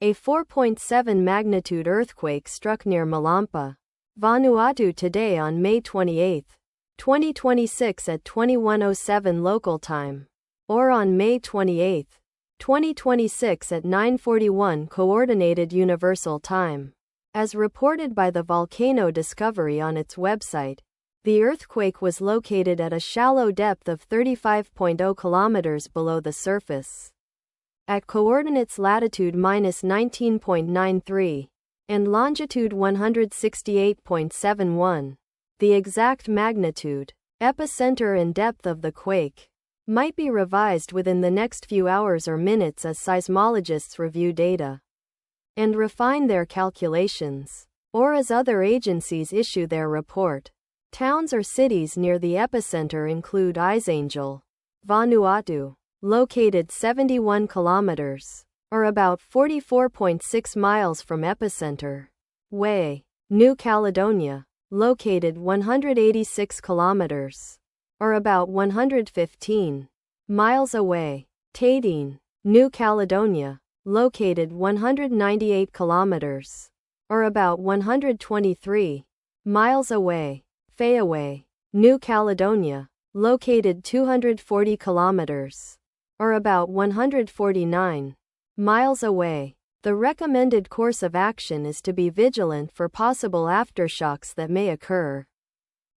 A 4.7 magnitude earthquake struck near Mallampa, Vanuatu today on May 28, 2026 at 21:07 local time, or on May 28, 2026 at 9:41 Coordinated Universal Time. As reported by the Volcano Discovery on its website, the earthquake was located at a shallow depth of 35.0 kilometers below the surface, at coordinates latitude -19.93 and longitude 168.71. The exact magnitude, epicenter and depth of the quake might be revised within the next few hours or minutes as seismologists review data and refine their calculations, or as other agencies issue their report. Towns or cities near the epicenter include Isangel, Vanuatu, located 71 kilometers, or about 44.6 miles from epicenter. Fayaoué, New Caledonia, located 186 kilometers, or about 115 miles away. Tadine, New Caledonia, located 198 kilometers, or about 123 miles away. Fayaoué, New Caledonia, located 240 kilometers, or about 149 miles away. The recommended course of action is to be vigilant for possible aftershocks that may occur.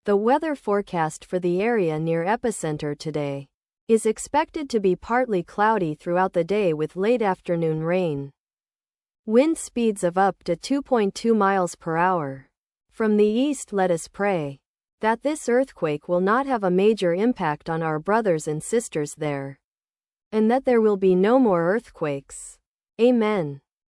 The weather forecast for the area near epicenter today is expected to be partly cloudy throughout the day with late afternoon rain. Wind speeds of up to 2.2 miles per hour. From the east, let us pray that this earthquake will not have a major impact on our brothers and sisters there, and that there will be no more earthquakes. Amen.